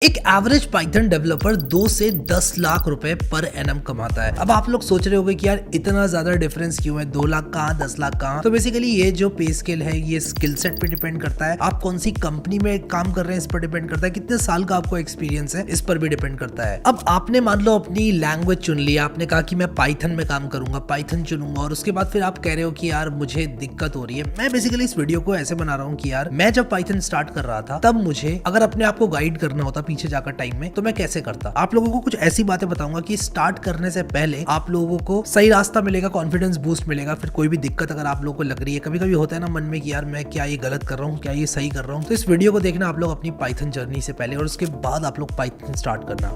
एक average Python developer 2 से 10 लाख रुपए पर एनम कमाता है। अब आप लोग सोच रहे होंगे कि यार इतना ज्यादा डिफरेंस क्यों है, 2 लाख कहाँ 10 लाख कहाँ। तो बेसिकली ये जो पे स्केल है ये स्किल सेट पे डिपेंड करता है, आप कौन सी कंपनी में काम कर रहे हैं इस पर डिपेंड करता है, कितने साल का आपको एक्सपीरियंस है इस पर भी डिपेंड करता है। अब आपने मान लो अपनी लैंग्वेज चुन लिया, आपने कहा कि मैं पाइथन में काम करूंगा, पाइथन चुनूंगा, और उसके बाद फिर आप कह रहे हो कि यार मुझे दिक्कत हो रही है। मैं बेसिकली इस वीडियो को ऐसे बना रहा हूँ कि यार मैं जब पाइथन स्टार्ट कर रहा था तब मुझे अगर अपने आप को गाइड करना होता पीछे जाकर टाइम में, तो मैं कैसे करता। आप लोगों को कुछ ऐसी बातें बताऊंगा कि स्टार्ट करने से पहले आप लोगों को सही रास्ता मिलेगा, कॉन्फिडेंस बूस्ट मिलेगा। फिर कोई भी दिक्कत अगर आप लोगों को लग रही है, कभी कभी होता है ना मन में कि यार मैं क्या ये गलत कर रहा हूँ, क्या ये सही कर रहा हूँ, तो इस वीडियो को देखना आप लोग अपनी पाइथन जर्नी से पहले, और उसके बाद आप लोग पाइथन स्टार्ट करना।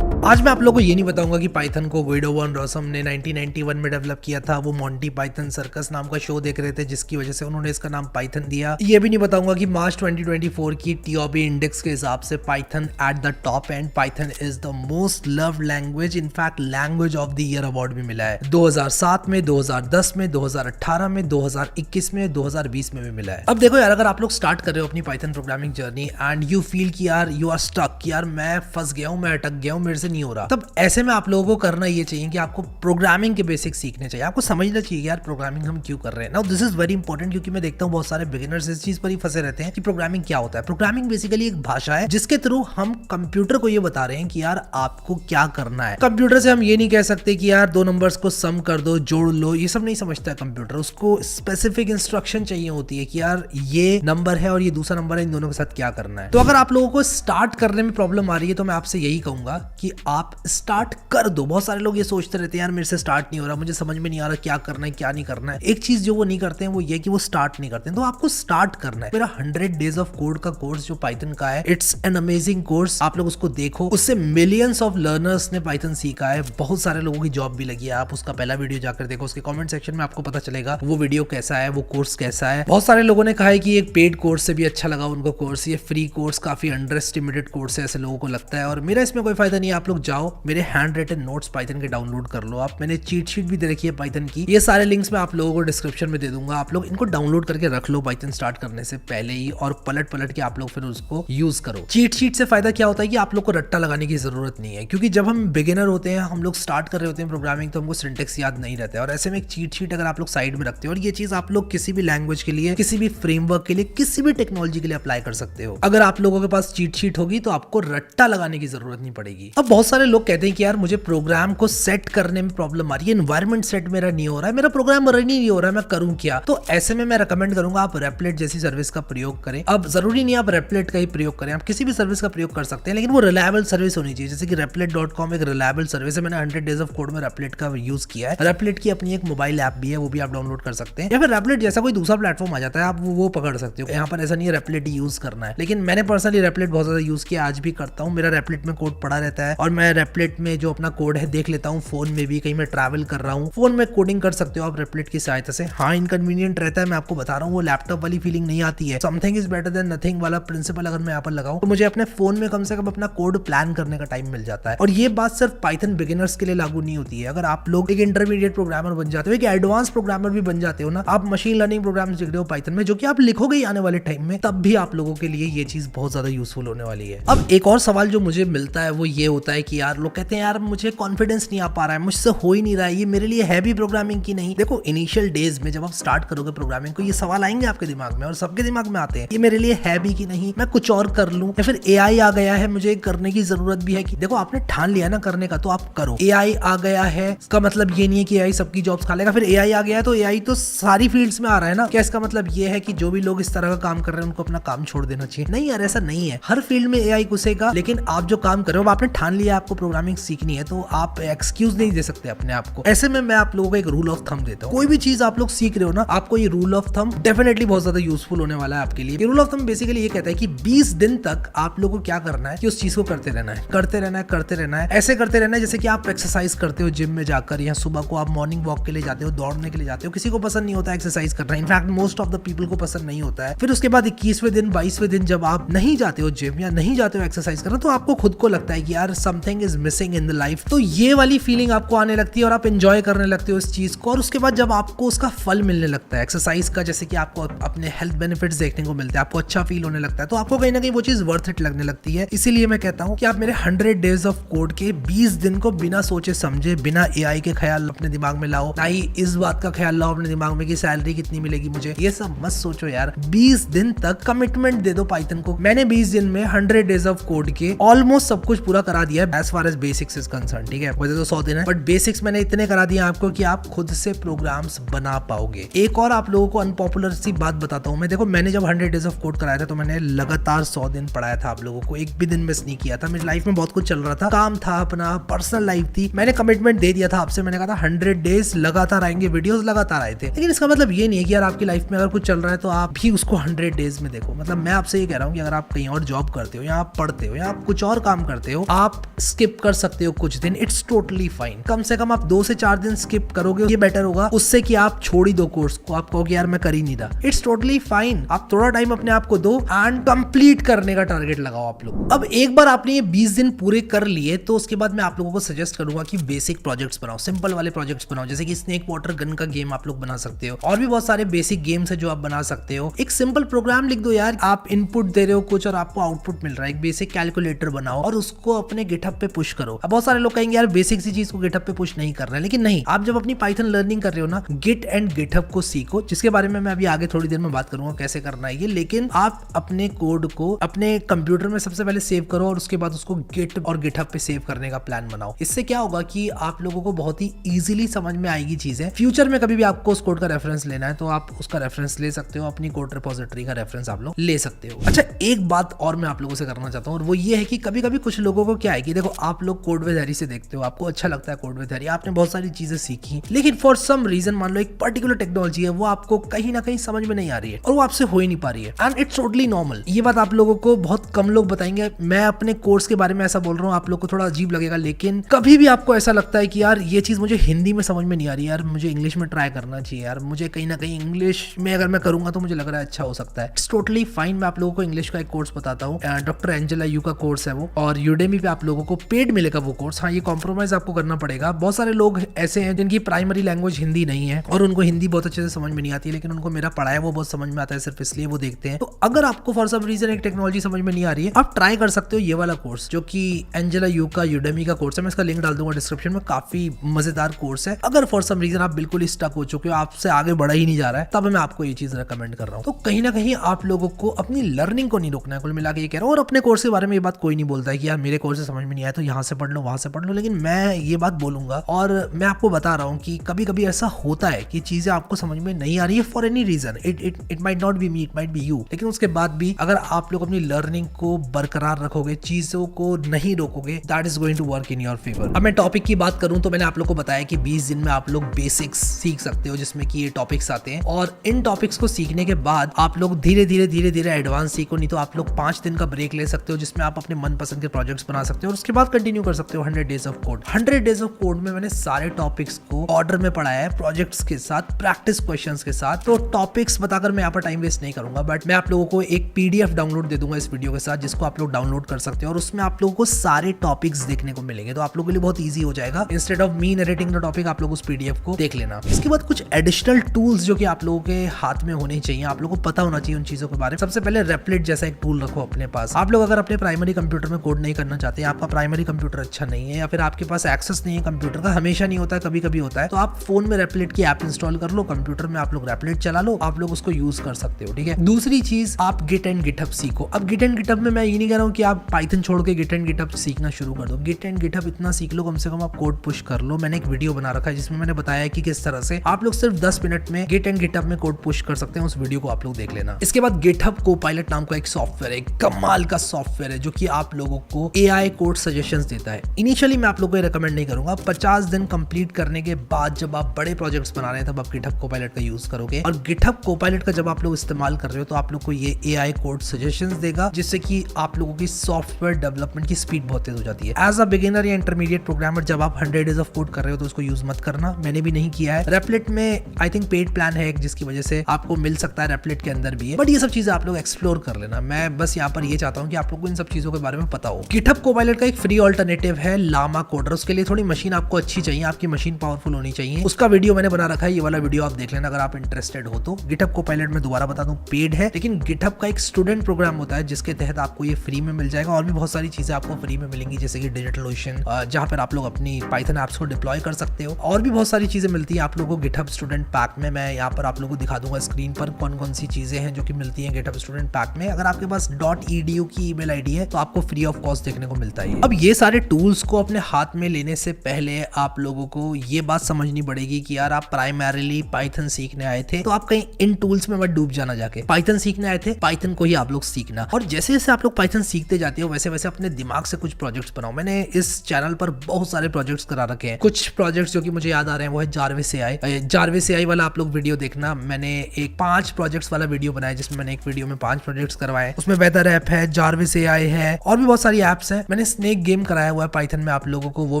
आज मैं आप लोगों को ये नहीं बताऊंगा कि पाइथन को गुइडो वॉन रॉसम ने 1991 में डेवलप किया था। वो मॉन्टी पाइथन सर्कस नाम का शो देख रहे थे जिसकी वजह से उन्होंने इसका नाम पाइथन दिया। ये भी नहीं बताऊंगा कि मार्च 2024 की TOB इंडेक्स के हिसाब से Python at the top and, Python is the most loved language, in fact language of the year award भी मिला है 2007 में, 2010 में, 2018 में, 2021 में, 2020 में भी मिला है। अब देखो यार, अगर आप लोग स्टार्ट कर रहे हो अपनी Python programming journey and you feel कि यार यू आर स्टक, यार मैं फंस गया हूं, मैं अटक गया हूं, मेरे से नहीं हो रहा, तब ऐसे में आप लोगों को करना ये चाहिए कि आपको प्रोग्रामिंग के बेसिक्स सीखने चाहिए। आपको समझना चाहिए यार प्रोग्रामिंग हम क्यों कर रहे हैं। Now this is very important, क्योंकि मैं देखता हूँ बहुत सारे बिगिनर्स इस चीज पर ही फंसे रहते हैं कि प्रोग्रामिंग क्या होता है। प्रोग्रामिंग बेसिकली एक भाषा है जिसके थ्रू हम कंप्यूटर को ये बता रहे हैं कि यार आपको क्या करना है। कंप्यूटर से हम ये नहीं कह सकते कि यार 2 नंबर्स को सम कर दो, जोड़ लो, ये सब नहीं समझता है कंप्यूटर। उसको स्पेसिफिक इंस्ट्रक्शन चाहिए होती है कि यार ये नंबर है और ये दूसरा नंबर है, इन दोनों के साथ क्या करना है। तो अगर आप लोगों को स्टार्ट करने में प्रॉब्लम आ रही है तो मैं आपसे यही कहूंगा कि आप स्टार्ट कर दो। बहुत सारे लोग ये सोचते रहते हैं यार मेरे से स्टार्ट नहीं हो रहा, मुझे समझ में नहीं आ रहा क्या करना है क्या नहीं करना है। एक चीज जो वो नहीं करते हैं वो ये कि वो स्टार्ट नहीं करते हैं। तो आपको स्टार्ट करना है। मेरा 100 डेज ऑफ कोड का कोर्स जो पाइथन का है, इट्स एन अमेजिंग कोर्स, आप लोग उसको देखो। उससे मिलियंस ऑफ लर्नर्स ने पाइथन सीखा है, बहुत सारे लोगों की जॉब भी लगी है। आप उसका पहला वीडियो जाकर देखो, उसके कमेंट सेक्शन में आपको पता चलेगा वो वीडियो कैसा है, वो कोर्स कैसा है। बहुत सारे लोगों ने कहा है कि एक पेड कोर्स से भी अच्छा लगा उनको कोर्स, ये फ्री कोर्स काफी अंडर एस्टिमेटेड कोर्स है ऐसे लोगों को लगता है, और मेरा इसमें कोई फायदा नहीं है। आप लोग जाओ, मेरे हैंड रिटन नोट्स पाइथन के डाउनलोड कर लो आप। मैंने चीट शीट भी दे रखी है पाइथन की, ये सारे लिंक्स मैं आप लोगों को डिस्क्रिप्शन में दे दूंगा। आप लोग इनको डाउनलोड करके रख लो पाइथन स्टार्ट करने से पहले ही, और पलट पलट के आप लोग फिर उसको यूज करो। चीट शीट से फायदा क्या होता है कि आप लोग को रट्टा लगाने की जरूरत नहीं है, क्योंकि जब हम बिगिनर होते हैं, हम लोग स्टार्ट कर रहे होते हैं प्रोग्रामिंग, तो हमको सिंटेक्स याद नहीं रहता है। और ऐसे में एक चीट शीट अगर आप लोग साइड में रखते हो, और ये चीज आप लोग किसी भी लैंग्वेज के लिए, किसी भी फ्रेमवर्क के लिए, किसी भी टेक्नोलॉजी के लिए अप्लाई कर सकते हो। अगर आप लोगों के पास चीट शीट होगी तो आपको रट्टा लगाने की जरूरत नहीं पड़ेगी। अब बहुत सारे लोग कहते हैं कि यार मुझे प्रोग्राम को सेट करने में प्रॉब्लम आ रही है, एनवायरनमेंट सेट मेरा नहीं हो रहा है, मेरा प्रोग्राम रन ही नहीं हो रहा है, मैं करूं क्या। तो ऐसे में मैं रेकमेंड करूंगा आप रेपलेट जैसी सर्विस का प्रयोग करें। अब जरूरी नहीं आप रेपलेट का ही प्रयोग करें, आप किसी भी सर्विस का प्रयोग कर सकते हैं, लेकिन वो रिलायबल सर्विस होनी चाहिए। जैसे कि replit.com एक रिलायबल सर्विस है, मैंने 100 डेज ऑफ कोड में रेपलेट का यूज किया है। रेपलेट की अपनी एक मोबाइल ऐप भी है, वो भी आप डाउनलोड कर सकते हैं, या फिर रेपलेट जैसा कोई दूसरा प्लेटफॉर्म आ जाता है आप वो पकड़ सकते हो। यहाँ पर ऐसा नहीं है रेपलेट ही यूज करना है, लेकिन मैंने पर्सनली रेपलेट बहुत ज्यादा यूज किया, आज भी करता हूँ। मेरा रेपलेट में कोड पड़ा रहता है, और मैं रेपलेट में जो अपना कोड है देख लेता हूँ। फोन में भी कहीं मैं ट्रैवल कर रहा हूँ, फोन में कोडिंग कर सकते हो आप रेपलेट की सहायता से। हाँ इनकन्वीनियंट रहता है, मैं आपको बता रहा हूँ, वो लैपटॉप वाली फीलिंग नहीं आती है। Something is better than nothing वाला प्रिंसिपल अगर मैं यहाँ पर लगाऊं, तो मुझे अपने फोन में कम से कम अपना कोड प्लान करने का टाइम मिल जाता है। और ये बात सिर्फ पाइथन बिगिनर्स के लिए लागू नहीं होती है। अगर आप लोग एक इंटरमीडिएट प्रोग्रामर बन जाते हो, एक एडवांस प्रोग्रामर भी बन जाते हो ना, आप मशीन लर्निंग प्रोग्राम सीख रहे हो पाइथन में, जो कि आप लिखोगे ही आने वाले टाइम में, तब भी आप लोगों के लिए ये चीज बहुत ज्यादा यूजफुल होने वाली है। अब एक और सवाल जो मुझे मिलता है वो ये होता है कि यार लोग कहते हैं यार मुझे कॉन्फिडेंस नहीं आ पा रहा है, मुझसे हो ही नहीं रहा है, ये मेरे लिए है भी प्रोग्रामिंग की नहीं। देखो इनिशियल डेज में जब आप स्टार्ट करोगे प्रोग्रामिंग को, ये सवाल आएंगे आपके दिमाग में, और सबके दिमाग में आते हैं, ये मेरे लिए है भी कि नहीं, मैं कुछ और कर लूं, या फिर AI आ गया है मुझे करने की जरूरत भी है कि। देखो आपने ठान लिया ना करने का, तो आप करो। AI आ गया है इसका मतलब ये नहीं है कि AI सबकी जॉब्स खा लेगा। फिर AI आ गया है तो AI तो सारी फील्ड्स में आ रहा है ना, क्या इसका मतलब ये है कि जो भी लोग इस तरह का काम कर रहे हैं उनको अपना काम छोड़ देना चाहिए? नहीं यार, ऐसा नहीं है। हर फील्ड में AI घुसेगा, लेकिन आप जो काम कर रहे हो, आपने ठान लिया आपको प्रोग्रामिंग सीखनी है, तो आप एक्सक्यूज नहीं दे सकते अपने आप को। ऐसे में मैं आप लोगों को एक रूल ऑफ थंब देता हूँ। कोई भी चीज आप लोग सीख रहे हो ना, आपको ये रूल ऑफ थंब डेफिनेटली बहुत ज्यादा यूजफुल होने वाला है आपके लिए। ये रूल ऑफ थंब बेसिकली ये कहता है कि 20 दिन तक आप लोगों को क्या करना है कि उस चीज को करते रहना है, करते रहना है, करते रहना है। ऐसे करते रहना है जैसे कि आप एक्सरसाइज करते हो जिम में जाकर, या सुबह को आप मॉर्निंग वॉक के लिए जाते हो, दौड़ने के लिए जाते हो। किसी को पसंद नहीं होता एक्सरसाइज करना, in fact most of the people को पसंद नहीं होता है। फिर उसके बाद 21वें दिन 22वें दिन जब आप नहीं जाते हो जिम या नहीं जाते हो एक्सरसाइज करना, तो आपको खुद को लगता है कि यार something is missing in the life. तो ये वाली फीलिंग आपको आने लगती है और आप एंजॉय करने लगते हो इस चीज को। और उसके बाद जब आपको उसका फल मिलने लगता है एक्सरसाइज का, जैसे कि आपको अपने हेल्थ बेनिफिट्स देखने को मिलते हैं, आपको अच्छा फील होने लगता है, तो आपको कहीं ना कहीं वो चीज वर्थ इट लगने लगती है। इसीलिए मैं कहता हूँ कि आप मेरे 100 डेज ऑफ कोड के 20 दिन को बिना सोचे समझे, बिना एआई के ख्याल अपने दिमाग में लाओ, ना ही इस बात का ख्याल लाओ अपने दिमाग में कि सैलरी कितनी मिलेगी मुझे, ये सब मत सोचो यार। 20 दिन तक कमिटमेंट दे दो पाइथन को। मैंने 20 दिन में 100 डेज ऑफ कोड के ऑलमोस्ट सब कुछ पूरा करा दिया है as far as basics is concern, ठीक है। वैसे तो 100 दिन है, बट बेसिक्स मैंने इतने करा दिए आपको कि आप खुद से प्रोग्राम्स बना पाओगे। एक और आप लोगों को अनपॉपुलर सी बात बताता हूँ मैं। देखो, मैंने जब 100 डेज ऑफ कोड कराया था तो मैंने लगातार 100 दिन पढ़ाया था आप लोगों को, एक भी दिन मिस नहीं किया था। मेरी लाइफ में बहुत कुछ चल रहा था, काम था, अपना पर्सनल लाइफ थी। मैंने कमिटमेंट दे दिया था आपसे, मैंने कहा था 100 डेज लगातार आएंगे, वीडियोस लगातार आए थे। लेकिन इसका मतलब ये नहीं है कि यार आपकी लाइफ में अगर कुछ चल रहा है तो आप भी उसको 100 डेज में देखो। मतलब मैं आपसे ये कह रहा हूँ कि अगर आप कहीं और जॉब करते हो या आप पढ़ते हो या आप कुछ और काम करते हो, आप स्किप कर सकते हो कुछ दिन, इट्स टोटली फाइन। कम से कम आप 2 से 4 दिन स्किप करोगे, ये बेटर होगा उससे कि आप छोड़ ही दो कोर्स को, आप कहोगे यार मैं कर ही नहीं रहा। It's totally fine. आप थोड़ा टाइम अपने आप को दो एंड कंप्लीट करने का टारगेट लगाओ आप लोग। अब एक बार आपने ये 20 दिन पूरे कर लिए तो उसके बाद मैं आप लोगों को सजेस्ट करूंगा कि बेसिक प्रोजेक्ट्स बनाओ, सिंपल वाले प्रोजेक्ट्स बनाओ, जैसे कि स्नेक वाटर गन का गेम आप लोग बना सकते हो, और भी बहुत सारे बेसिक गेम्स है जो आप बना सकते हो। एक सिंपल प्रोग्राम लिख दो यार, आप इनपुट दे रहे हो कुछ और आपको आउटपुट मिल रहा है, एक बेसिक कैलकुलेटर बनाओ और उसको अपने गिटहब पे पुश करो। अब बहुत सारे लोग कहेंगे यार बेसिक सी चीज को गिटहब पे पुश नहीं कर रहे हैं, लेकिन नहीं, आप जब अपनी पाइथन लर्निंग कर रहे हो ना, गिट एंड गिटहब को सीखो, जिसके बारे में मैं अभी आगे थोड़ी देर में बात करूंगा कैसे करना है ये। लेकिन आप अपने कोड को अपने कंप्यूटर में सबसे पहले सेव करो और उसके बाद उसको गिट और गिटहब पे सेव करने का प्लान बनाओ। इससे क्या होगा कि आप लोगों को बहुत ही इजीली समझ में आएगी चीजें। फ्यूचर में कभी भी आपको उस कोड का रेफरेंस लेना है तो आप उसका रेफरेंस ले सकते हो, अपनी कोड रिपोजिटरी का रेफरेंस आप लोग ले सकते हो। अच्छा, एक बात और मैं आप लोगों से करना चाहता हूँ और वो ये है कि कभी कभी कुछ लोगों को क्या है कि देखो, आप लोग कोड विद हैरी से देखते हो, आपको अच्छा लगता है कोड विद हैरी, आपने बहुत सारी चीजें सीखी, लेकिन फॉर सम रीजन मान लो एक पर्टिकुलर टेक्नोलॉजी है वो आपको कहीं ना कहीं समझ में नहीं आ रही है और वो आपसे हो ही नहीं पा रही है, एंड इट्स टोटली नॉर्मल। ये बात आप लोगों को बहुत कम लोग बताएंगे। मैं अपने कोर्स के बारे में ऐसा बोल रहा हूँ, आप लोग को थोड़ा अजीब लगेगा, लेकिन कभी भी आपको ऐसा लगता है कि यार ये चीज मुझे हिंदी में समझ में नहीं आ रही, यार मुझे इंग्लिश में ट्राई करना चाहिए, यार मुझे कहीं ना कहीं इंग्लिश में अगर मैं करूंगा तो मुझे लग रहा है अच्छा हो सकता है, इट्स टोटली फाइन। मैं आप लोगों को इंग्लिश का एक कोर्स बताता हूँ, डॉक्टर एंजेला यू का कोर्स है वो, और यूडेमी पे आप लोगों को पेड मिलेगा वो कोर्स। हाँ, ये कॉम्प्रोमाइज आपको करना पड़ेगा। बहुत सारे लोग ऐसे हैं जिनकी प्राइमरी लैंग्वेज हिंदी नहीं है और उनको हिंदी बहुत अच्छे से समझ में नहीं आती है, लेकिन उनको मेरा पढ़ाया वो बहुत समझ में आता है, सिर्फ इसलिए वो देखते हैं। तो अगर आपको फॉर सम रीजन एक टेक्नोलॉजी समझ में नहीं आ रही है, आप ट्राई कर सकते हो ये वाला कोर्स जो कि एंजेला यू का यूडेमी का कोर्स है। मैं इसका लिंक डाल दूंगा डिस्क्रिप्शन में, काफी मजेदार कोर्स है। अगर फॉर सम रीजन आप बिल्कुल स्टक हो चुके हो, आपसे आगे बढ़ा ही नहीं जा रहा है, तब मैं आपको ये चीज रेकमेंड कर रहा हूँ। तो कहीं ना कहीं आप लोगों को अपनी लर्निंग को नहीं रोकना है, कुल मिला के ये कह रहा हूँ। और अपने कोर्स के बारे में ये बात कोई नहीं बोलता है कि यार मेरे कोर्स से समझ में नहीं आया तो यहाँ से पढ़ लो वहां से पढ़ लो, लेकिन मैं ये बात बोलूंगा और मैं आपको बता रहा हूँ कि कभी कभी ऐसा होता है कि चीजें आपको समझ में नहीं आ रही है for any reason, it might not be me, it might be you, लेकिन उसके बाद भी अगर आप लोग अपनी लर्निंग को बरकरार रखोगे, चीजों को नहीं रोकोगे, that is going to work in your favour. अब मैं टॉपिक की बात करूं तो मैंने आप लोग को बताया कि 20 दिन में आप लोग बेसिक्स सीख सकते हो, जिसमें कि ये टॉपिक्स आते हैं, और इन टॉपिक्स को सीखने के बाद आप लोग धीरे धीरे एडवांस सीखो। नहीं तो आप लोग 5 दिन का ब्रेक ले सकते हो, जिसमें आप अपने मनपसंद के प्रोजेक्ट्स बना सकते हो और उसके बाद कंटिन्यू कर सकते हो 100 days of code. 100 days of code में मैंने सारे टॉपिक्स को ऑर्डर में पढ़ाया है, प्रोजेक्ट्स के साथ, प्रैक्टिस क्वेश्चंस के साथ। तो टॉपिक्स बताकर मैं यहाँ पर टाइम वेस्ट नहीं करूंगा, बट मैं आप लोगों को एक पीडीएफ डाउनलोड दे दूंगा इस वीडियो के साथ, जिसको आप लोग डाउनलोड कर सकते हो और उसमें आप लोगों को सारे टॉपिक्स देखने को मिलेंगे। तो आप लोगों के लिए बहुत ईजी हो जाएगा। Instead of me narrating the topic, आप लोग उस पीडीएफ को देख लेना। इसके बाद कुछ एडिशनल टूल्स जो कि आप लोगों के हाथ में होने चाहिए, आप लोगों को पता होना चाहिए उन चीजों के बारे में। सबसे पहले रेपलेट जैसा एक टूल रखो अपने पास। आप लोग अगर अपने प्राइमरी कंप्यूटर में कोड नहीं करना चाहते, आपका प्राइमरी कंप्यूटर अच्छा नहीं है या फिर आपके पास एक्सेस नहीं है कंप्यूटर का, हमेशा नहीं होता है, कभी कभी होता है, तो आप फोन में रेपलेट की ऐप इंस्टॉल कर लो, कंप्यूटर में आप लोग रेपलेट चला लो, आप लोग उसको यूज कर सकते हो, ठीक है। दूसरी चीज, आप गिट एंड गिटहब सीखो। अब गिट एंड गिटहब में मैं ये नहीं कह रहा हूँ कि आप पाइथन छोड़ के गिट एंड गिटहब सीखना शुरू कर दो। गिट एंड गिटहब इतना सीख लो, कम से कम आप कोड पुश कर लो। मैंने एक वीडियो बना रखा है जिसमें मैंने बताया कि किस तरह से आप लोग सिर्फ 10 मिनट में गिट एंड गिटहब में कोड पुश कर सकते हैं। उस वीडियो को आप लोग देख लेना। इसके बाद गिटहब कोपायलट नाम का एक सॉफ्टवेयर है, कमाल का सॉफ्टवेयर है, जो कि आप लोगों को एआई कोड सजेशंस देता है। इनिशियली मैं आप लोगों को रेकमेंड नहीं करूंगा, 50 दिन कंप्लीट करने के बाद जब आप बड़े प्रोजेक्ट्स बना रहे हैं तब आप गिटहब कोपायलट का यूज करोगे। और गिटहब कोपायलट का जब आप लोग इस्तेमाल कर रहे हो तो आप लोग को ये एआई कोड सजेशंस देगा, जिससे कि आप लोगों की सॉफ्टवेयर डेवलपमेंट की स्पीड बहुत तेज हो जाती है। एज अ बिगिनर या इंटरमीडिएट प्रोग्रामर जब आप 100 डेज ऑफ कोड कर रहे हो तो उसको यूज मत करना, मैंने भी नहीं किया है। रेपलेट में आई थिंक पेड प्लान है जिसकी वजह से आपको मिल सकता है, रेपलेट के अंदर भी है, बट ये सब चीजें आप लोग एक्सप्लोर कर लेना। मैं बस यहाँ पर ये चाहता हूँ कि आप लोग को इन सब चीजों के बारे में पता हो। गिटहब कोपायलट का का एक फ्री ऑल्टरनेटिव है लामा कोडर। उसके लिए थोड़ी मशीन आपको अच्छी चाहिए, आपकी मशीन पावरफुल होनी चाहिए। उसका वीडियो मैंने बना रखा है, ये वाला वीडियो आप देख लेना अगर आप इंटरेस्टेड हो तो। गिटहब कोपायलट में दोबारा बता दूं पेड है, लेकिन गिटहब का एक स्टूडेंट प्रोग्राम होता है जिसके तहत आपको ये फ्री में मिल जाएगा। और भी बहुत सारी चीजें आपको फ्री में मिलेंगी, जैसे कि डिजिटल ओशन, जहां पर आप लोग अपनी पाइथन एप्स को डिप्लॉय कर सकते हो। और भी बहुत सारी चीजें मिलती है आप लोगों को गिटहब स्टूडेंट पैक में। मैं यहाँ पर आप लोगों को दिखा दूंगा स्क्रीन पर कौन कौन सी चीजें हैं जो कि मिलती हैं गिटहब स्टूडेंट पैक में। अगर आपके पास .edu की ईमेल आईडी है तो आपको फ्री ऑफ कॉस्ट देखने को मिलता है। अब ये सारे टूल्स को अपने हाथ में लेने से पहले आप लोगों को ये बात समझनी पड़ेगी कि यार आप प्राइमरीली पाइथन सीखने आए थे तो आप कहीं इन टूल्स में मत डूब जाना। जाके पाइथन सीखने आए थे, पाइथन को ही आप लोग सीखना। और जैसे जैसे आप लोग पाइथन सीखते जाते हो वैसे वैसे अपने दिमाग से कुछ प्रोजेक्ट्स बनाओ। मैंने इस चैनल पर बहुत सारे प्रोजेक्ट्स करा रखे हैं। कुछ प्रोजेक्ट्स जो कि मुझे याद आ रहे हैं वो है जारविस एआई वाला आप लोग वीडियो देखना। मैंने एक 5 प्रोजेक्ट्स वाला वीडियो बनाया जिसमें मैंने एक वीडियो में 5 प्रोजेक्ट्स करवाए। उसमें वेदर ऐप है, जारविस एआई है और भी बहुत सारी एप्स हैं। मैंने स्नेक गेम कराया हुआ है पाइथन में आप लोगों को, वो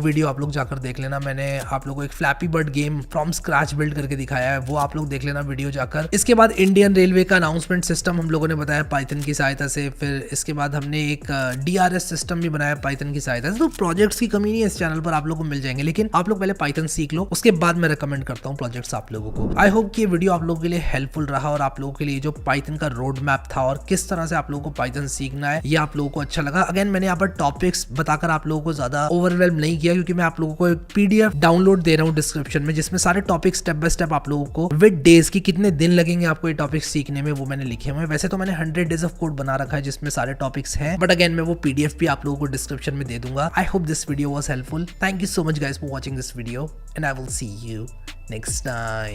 वीडियो आप लोग जाकर देख लेना। मैंने आप लोगों को एक flappy bird game from scratch build करके दिखाया है, वो आप लोग देख लेना वीडियो जाकर। इसके बाद इंडियन रेलवे का अनाउंसमेंट सिस्टम हम लोगों ने बताया पाइथन की सहायता से। फिर इसके बाद हमने एक DRS सिस्टम भी बनाया पाइथन की सहायता से। तो प्रोजेक्ट्स की कमी नहीं है इस चैनल पर, आप लोगों को मिल जाएंगे, लेकिन आप लोग पहले पाइथन सीख लो, उसके बाद मैं रेकमेंड करता हूँ प्रोजेक्ट्स आप लोगों को। आई होप कि ये वीडियो आप लोगों के लिए हेल्पफुल रहा और आप लोगों के लिए जो पाइथन का रोड मैप था और किस तरह से आप लोगों को पाइथन सीखना है ये आप लोगों को अच्छा लगा। अगेन मैंने यहाँ पर टॉपिक्स बताकर आप लोगों को ज्यादा ओवरवेल्म नहीं किया, क्योंकि मैं आप लोगों को एक PDF डाउनलोड दे रहा हूँ डिस्क्रिप्शन में, जिसमें सारे टॉपिक स्टेप बाय स्टेप आप लोगों को विद डेज की कितने दिन लगेंगे आपको ये टॉपिक सीखने में वो मैंने लिखे हुए हैं। वैसे तो मैंने 100 डेज ऑफ कोड बना रखा है जिसमें सारे टॉपिक्स हैं, बट अगेन मैं वो PDF भी आप लोगों को डिस्क्रिप्शन में दे दूंगा। I hope this video was helpful. Thank you so much guys for watching this video and I will see you next time.